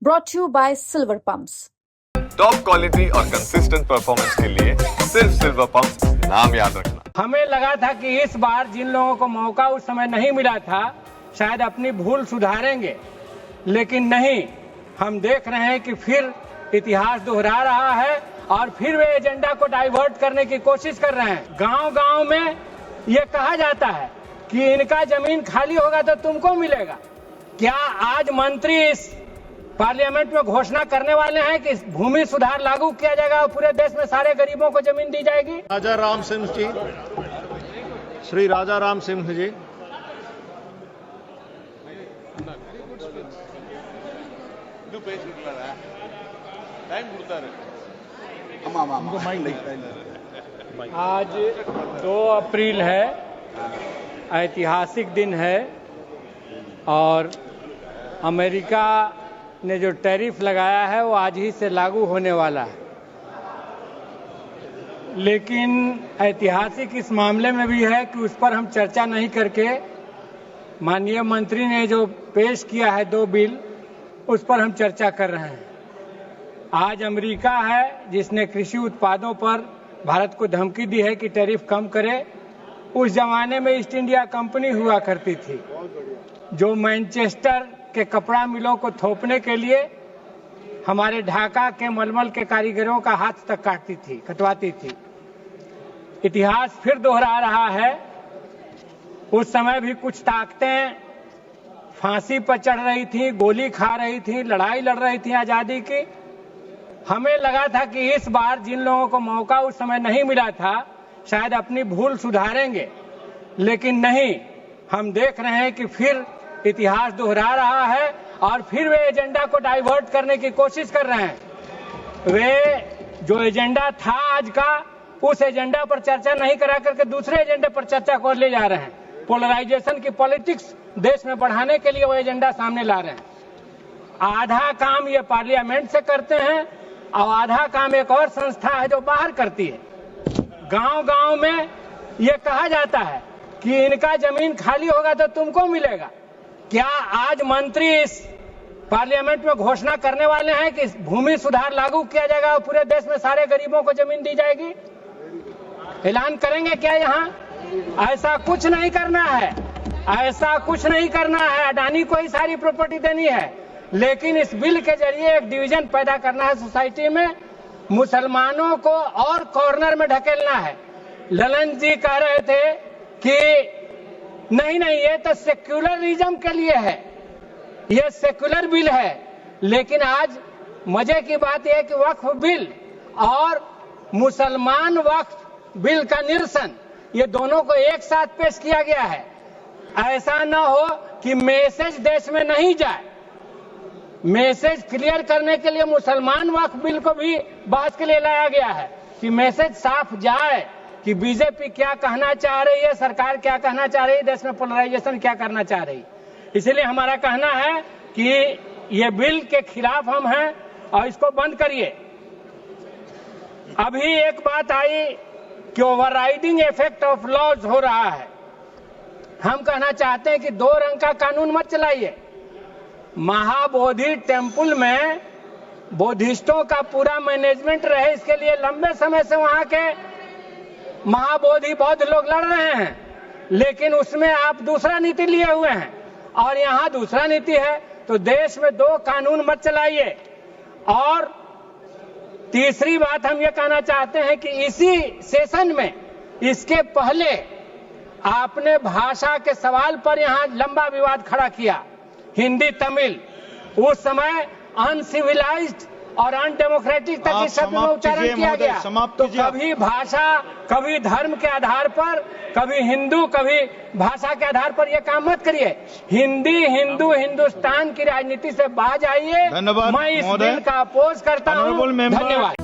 brought to you by Silver Pumps. Top quality और consistent performance के लिए सिर्फ सिल्वर पंप्स नाम याद रखना। हमें लगा था कि इस बार जिन लोगों को मौका उस समय नहीं मिला था शायद अपनी भूल सुधारेंगे, लेकिन नहीं। हम देख रहे हैं कि फिर इतिहास दोहरा रहा है और फिर वे एजेंडा को डाइवर्ट करने की कोशिश कर रहे हैं। गांव-गांव में ये कहा जाता है कि इनका जमीन खाली होगा तो तुमको मिलेगा। क्या आज मंत्री इस पार्लियामेंट में घोषणा करने वाले हैं कि भूमि सुधार लागू किया जाएगा और पूरे देश में सारे गरीबों को जमीन दी जाएगी? राजा राम सिंह जी, श्री राजा राम सिंह जी। आज 2 अप्रैल है, ऐतिहासिक दिन है और अमेरिका ने जो टैरिफ लगाया है वो आज ही से लागू होने वाला है। लेकिन ऐतिहासिक इस मामले में भी है कि उस पर हम चर्चा नहीं करके माननीय मंत्री ने जो पेश किया है 2 बिल, उस पर हम चर्चा कर रहे हैं। आज अमेरिका है जिसने कृषि उत्पादों पर भारत को धमकी दी है कि टैरिफ कम करे। उस जमाने में ईस्ट इंडिया कंपनी हुआ करती थी जो मैनचेस्टर के कपड़ा मिलों को थोपने के लिए हमारे ढाका के मलमल के कारीगरों का हाथ तक कटवाती थी। इतिहास फिर दोहरा रहा है। उस समय भी कुछ ताकतें फांसी पर चढ़ रही थी, गोली खा रही थी, लड़ाई लड़ रही थी आजादी की। हमें लगा था कि इस बार जिन लोगों को मौका उस समय नहीं मिला था शायद अपनी भूल सुधारेंगे, लेकिन नहीं। हम देख रहे हैं कि फिर इतिहास दोहरा रहा है और फिर वे एजेंडा को डाइवर्ट करने की कोशिश कर रहे हैं। वे जो एजेंडा था आज का, उस एजेंडा पर चर्चा नहीं करा करके दूसरे एजेंडे पर चर्चा को ले जा रहे हैं। पोलराइजेशन की पॉलिटिक्स देश में बढ़ाने के लिए वो एजेंडा सामने ला रहे हैं। आधा काम ये पार्लियामेंट से करते हैं और आधा काम एक और संस्था है जो बाहर करती है। गांव-गांव में ये कहा जाता है कि इनका जमीन खाली होगा तो तुमको मिलेगा। क्या आज मंत्री इस पार्लियामेंट में घोषणा करने वाले हैं कि भूमि सुधार लागू किया जाएगा और पूरे देश में सारे गरीबों को जमीन दी जाएगी? ऐलान करेंगे क्या यहाँ? ऐसा कुछ नहीं करना है, ऐसा कुछ नहीं करना है। अडानी को ही सारी प्रॉपर्टी देनी है, लेकिन इस बिल के जरिए एक डिवीजन पैदा करना है सोसाइटी में। मुसलमानों को और कॉर्नर में ढकेलना है। ललन जी कह रहे थे कि नहीं, ये तो सेक्युलरिज्म के लिए है, ये सेक्युलर बिल है। लेकिन आज मजे की बात यह है कि वक्फ बिल और मुसलमान वक्फ बिल का निरसन, ये दोनों को एक साथ पेश किया गया है। ऐसा न हो कि मैसेज देश में नहीं जाए। मैसेज क्लियर करने के लिए मुसलमान वक्फ बिल को भी बहस के लिए लाया गया है कि मैसेज साफ जाए कि बीजेपी क्या कहना चाह रही है, सरकार क्या कहना चाह रही है, देश में पोलराइजेशन क्या करना चाह रही है। इसलिए हमारा कहना है कि ये बिल के खिलाफ हम हैं और इसको बंद करिए। अभी एक बात आई कि ओवरराइडिंग इफेक्ट ऑफ लॉज हो रहा है। हम कहना चाहते हैं कि 2 रंग का कानून मत चलाइए। महाबोधि टेम्पल में बोधिस्टों का पूरा मैनेजमेंट रहे, इसके लिए लंबे समय से वहां के महाबोधि बौद्ध लोग लड़ रहे हैं, लेकिन उसमें आप दूसरा नीति लिए हुए हैं और यहाँ दूसरा नीति है। तो देश में 2 कानून मत चलाइए। और तीसरी बात हम ये कहना चाहते हैं कि इसी सेशन में, इसके पहले आपने भाषा के सवाल पर यहाँ लंबा विवाद खड़ा किया, हिंदी तमिल। उस समय अनसिविलाइज्ड और अनडेमोक्रेटिक तक इस शब्द में उच्चारण किया गया। तो कभी भाषा, कभी धर्म के आधार पर, कभी हिंदू, कभी भाषा के आधार पर यह काम मत करिए। हिंदी, हिंदू, हिंदुस्तान की राजनीति से बाहर आइए। मैं इस बिल का अपोज करता हूँ। धन्यवाद।